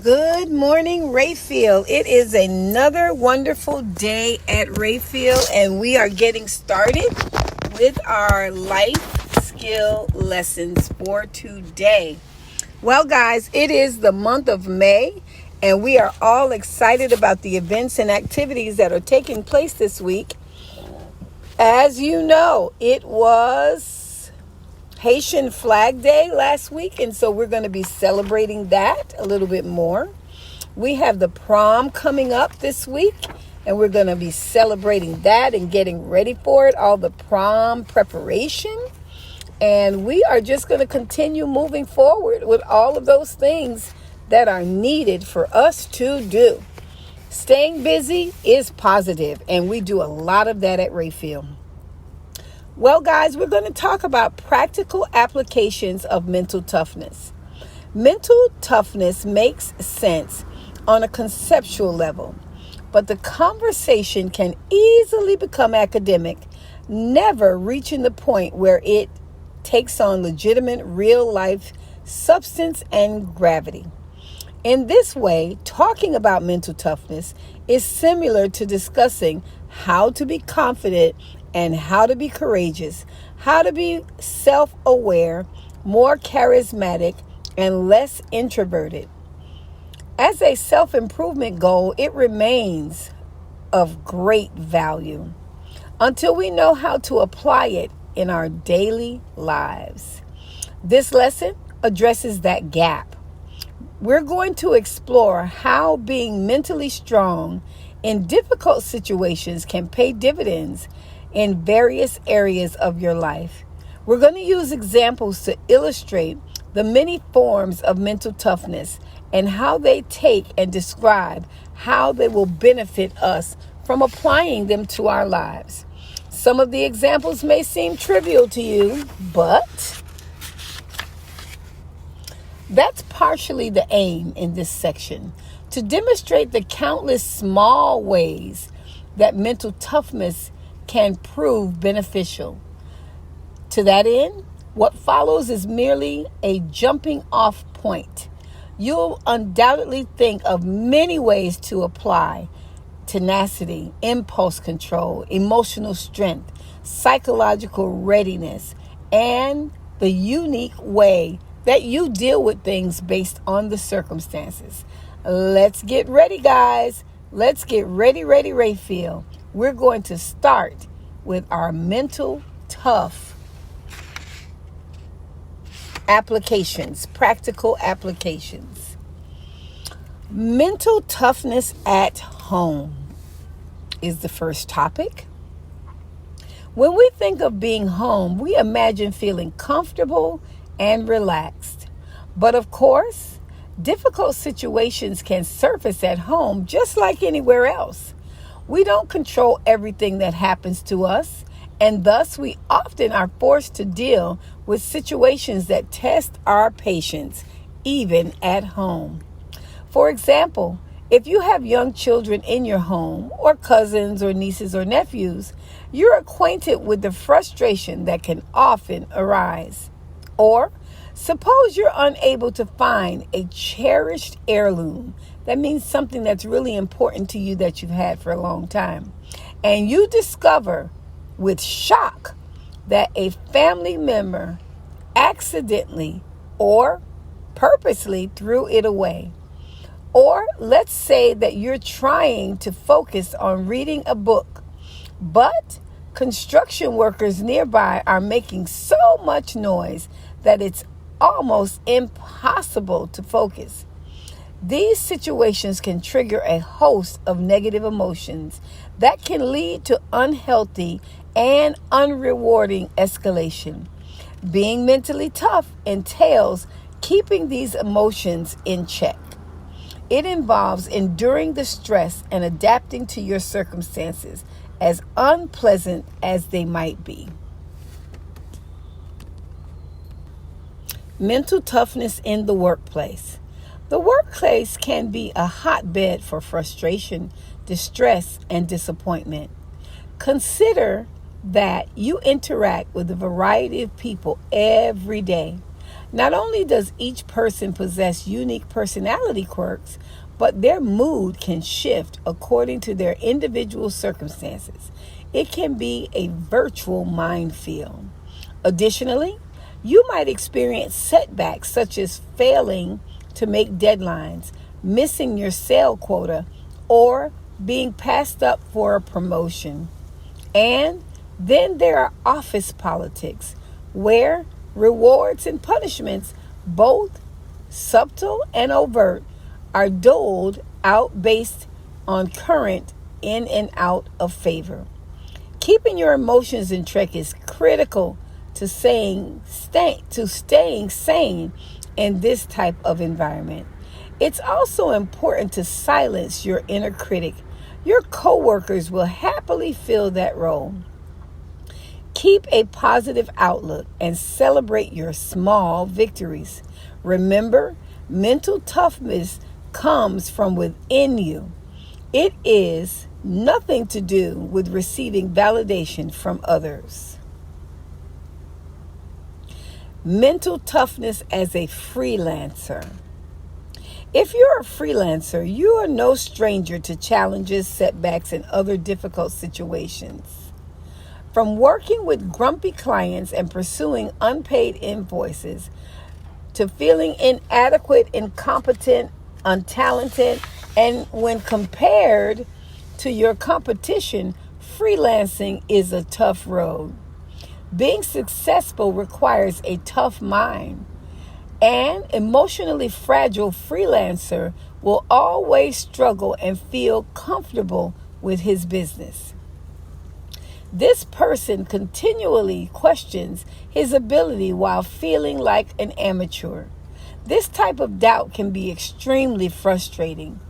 Good morning, Rayfield. It is another wonderful day at Rayfield, and we are getting started with our life skill lessons for today. Well, guys, it is the month of May, and we are all excited about the events and activities that are taking place this week. As you know, it was Haitian Flag Day last week, and so we're going to be celebrating that a little bit more. We have the prom coming up this week, and we're going to be celebrating that and getting ready for it, all the prom preparation. And we are just going to continue moving forward with all of those things that are needed for us to do. Staying busy is positive, and we do a lot of that at Rayfield. Well, guys, we're going to talk about practical applications of mental toughness. Mental toughness makes sense on a conceptual level, but the conversation can easily become academic, never reaching the point where it takes on legitimate real-life substance and gravity. In this way, talking about mental toughness is similar to discussing how to be confident and how to be courageous, how to be self-aware, more charismatic, and less introverted. As a self-improvement goal, it remains of great value until we know how to apply it in our daily lives. This lesson addresses that gap. We're going to explore how being mentally strong in difficult situations can pay dividends in various areas of your life. We're going to use examples to illustrate the many forms of mental toughness and how they take and describe how they will benefit us from applying them to our lives. Some of the examples may seem trivial to you, but that's partially the aim in this section, to demonstrate the countless small ways that mental toughness can prove beneficial. To that end, what follows is merely a jumping off point. You'll undoubtedly think of many ways to apply tenacity, impulse control, emotional strength, psychological readiness, and the unique way that you deal with things based on the circumstances. Let's get ready, guys. Let's get ready, Rayfield. We're going to start with our mental tough applications, practical applications. Mental toughness at home is the first topic. When we think of being home, we imagine feeling comfortable and relaxed. But of course, difficult situations can surface at home just like anywhere else. We don't control everything that happens to us, and thus we often are forced to deal with situations that test our patience, even at home. For example, if you have young children in your home, or cousins or nieces or nephews, you're acquainted with the frustration that can often arise. Or suppose you're unable to find a cherished heirloom. That means something that's really important to you that you've had for a long time. And you discover with shock that a family member accidentally or purposely threw it away. Or let's say that you're trying to focus on reading a book, but construction workers nearby are making so much noise that it's almost impossible to focus. These situations can trigger a host of negative emotions that can lead to unhealthy and unrewarding escalation. Being mentally tough entails keeping these emotions in check. It involves enduring the stress and adapting to your circumstances, as unpleasant as they might be. Mental toughness in the workplace. The workplace can be a hotbed for frustration, distress, and disappointment. Consider that you interact with a variety of people every day. Not only does each person possess unique personality quirks, but their mood can shift according to their individual circumstances. It can be a virtual minefield. Additionally, you might experience setbacks such as failing to make deadlines, missing your sale quota, or being passed up for a promotion. And then there are office politics, where rewards and punishments, both subtle and overt, are doled out based on current in and out of favor. Keeping your emotions in check is critical to staying sane in this type of environment. It's also important to silence your inner critic. Your coworkers will happily fill that role. Keep a positive outlook and celebrate your small victories. Remember, mental toughness comes from within you. It is nothing to do with receiving validation from others. Mental toughness as a freelancer. If you're a freelancer, you are no stranger to challenges, setbacks, and other difficult situations. From working with grumpy clients and pursuing unpaid invoices, to feeling inadequate, incompetent, untalented, and when compared to your competition, freelancing is a tough road. Being successful requires a tough mind. An emotionally fragile freelancer will always struggle and feel comfortable with his business. This person continually questions his ability while feeling like an amateur. This type of doubt can be extremely frustrating,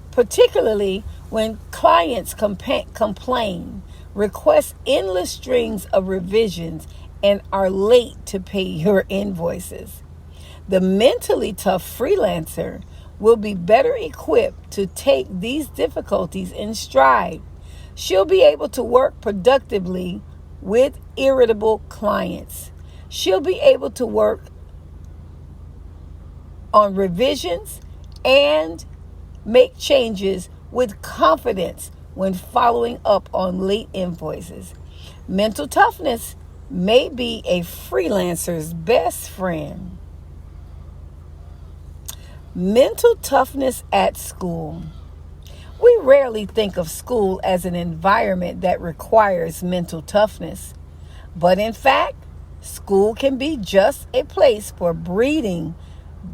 particularly when clients complain, request endless strings of revisions, and are late to pay your invoices. The mentally tough freelancer will be better equipped to take these difficulties in stride. She'll be able to work productively with irritable clients. She'll be able to work on revisions and make changes with confidence when following up on late invoices. Mental toughness may be a freelancer's best friend. Mental toughness at school. We rarely think of school as an environment that requires mental toughness. But in fact, school can be just a place for breeding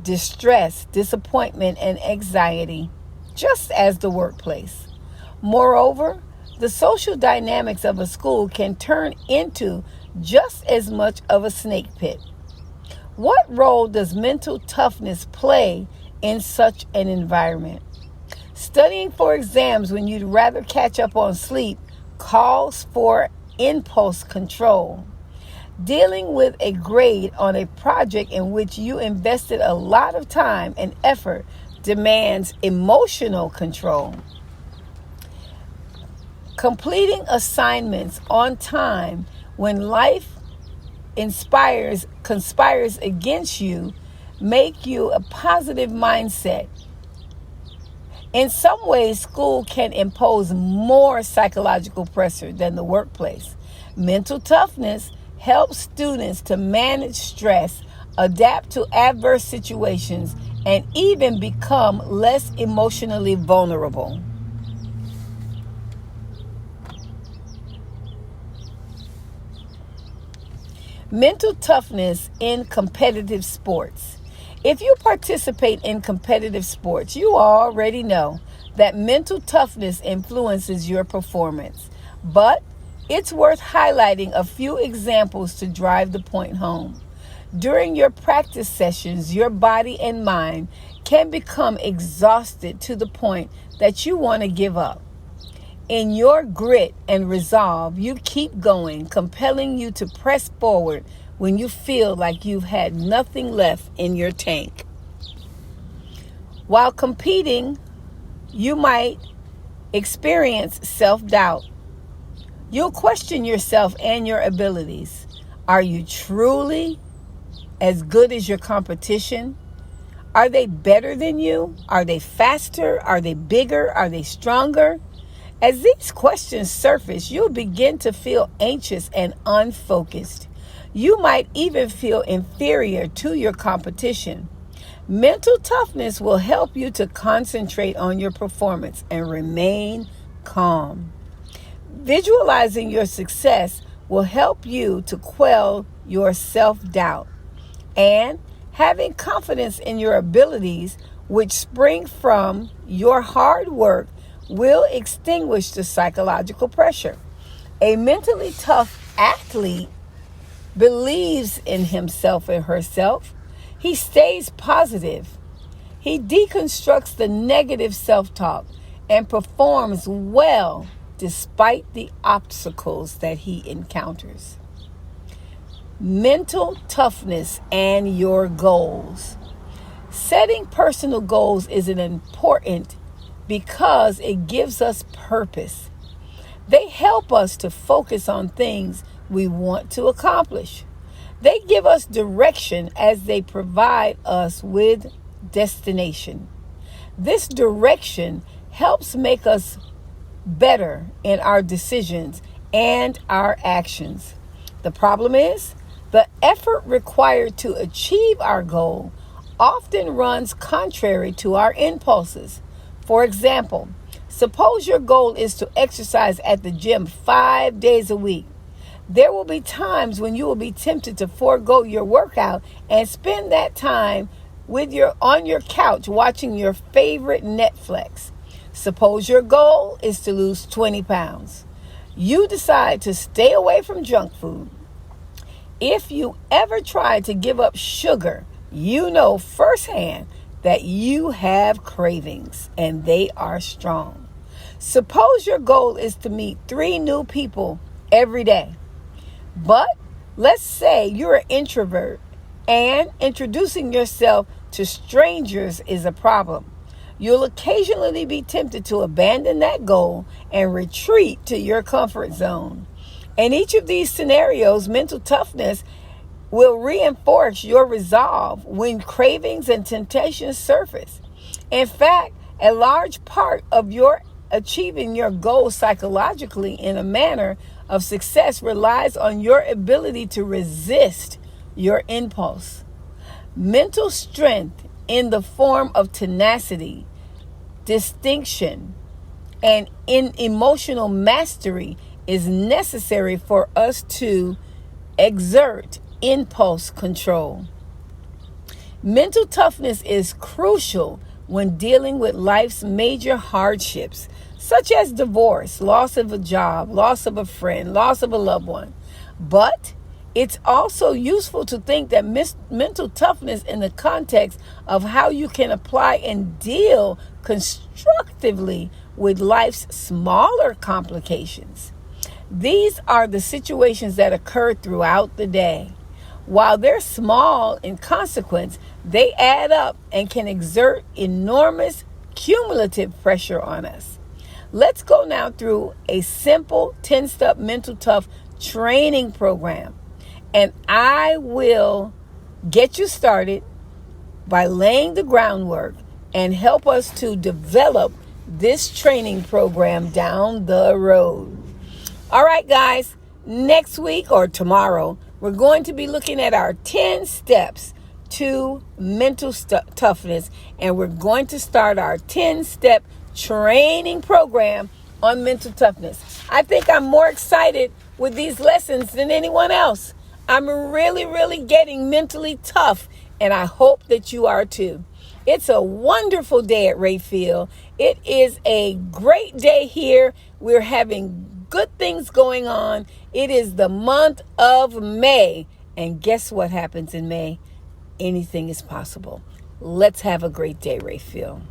distress, disappointment, and anxiety, just as the workplace. Moreover, the social dynamics of a school can turn into just as much of a snake pit. What role does mental toughness play in such an environment? Studying for exams when you'd rather catch up on sleep calls for impulse control. Dealing with a grade on a project in which you invested a lot of time and effort demands emotional control. Completing assignments on time when life conspires against you make you a positive mindset. In some ways, school can impose more psychological pressure than the workplace. Mental toughness helps students to manage stress, adapt to adverse situations, and even become less emotionally vulnerable. Mental toughness in competitive sports. If you participate in competitive sports, you already know that mental toughness influences your performance. But it's worth highlighting a few examples to drive the point home. During your practice sessions, your body and mind can become exhausted to the point that you want to give up. In your grit and resolve, you keep going, compelling you to press forward when you feel like you've had nothing left in your tank. While competing, you might experience self-doubt. You'll question yourself and your abilities. Are you truly as good as your competition? Are they better than you? Are they faster? Are they bigger? Are they stronger? As these questions surface, you'll begin to feel anxious and unfocused. You might even feel inferior to your competition. Mental toughness will help you to concentrate on your performance and remain calm. Visualizing your success will help you to quell your self-doubt. And having confidence in your abilities, which spring from your hard work, will extinguish the psychological pressure. A mentally tough athlete believes in himself and herself. He stays positive. He deconstructs the negative self-talk and performs well despite the obstacles that he encounters. Mental toughness and your goals. Setting personal goals is important because it gives us purpose. They help us to focus on things we want to accomplish. They give us direction as they provide us with destination. This direction helps make us better in our decisions and our actions. The problem is, the effort required to achieve our goal often runs contrary to our impulses. For example, suppose your goal is to exercise at the gym 5 days a week. There will be times when you will be tempted to forego your workout and spend that time on your couch watching your favorite Netflix. Suppose your goal is to lose 20 pounds. You decide to stay away from junk food. If you ever try to give up sugar, you know firsthand that you have cravings and they are strong. Suppose your goal is to meet 3 new people every day. But let's say you're an introvert and introducing yourself to strangers is a problem. You'll occasionally be tempted to abandon that goal and retreat to your comfort zone. In each of these scenarios, mental toughness will reinforce your resolve when cravings and temptations surface. In fact, a large part of your achieving your goal psychologically in a manner of success relies on your ability to resist your impulse. Mental strength in the form of tenacity, distinction, and in emotional mastery is necessary for us to exert impulse control. Mental toughness is crucial when dealing with life's major hardships, such as divorce, loss of a job, loss of a friend, loss of a loved one. But it's also useful to think that mental toughness in the context of how you can apply and deal constructively with life's smaller complications. These are the situations that occur throughout the day. While they're small in consequence, they add up and can exert enormous cumulative pressure on us. Let's go now through a simple 10-step mental tough training program. And I will get you started by laying the groundwork and help us to develop this training program down the road. All right, guys, next week or tomorrow, we're going to be looking at our 10 steps to mental toughness, and we're going to start our 10-step training program on mental toughness. I think I'm more excited with these lessons than anyone else. I'm really getting mentally tough, and I hope that you are too. It's a wonderful day at Rayfield. It is a great day here. We're having good things going on. It is the month of May. And guess what happens in May? Anything is possible. Let's have a great day, Rayfield.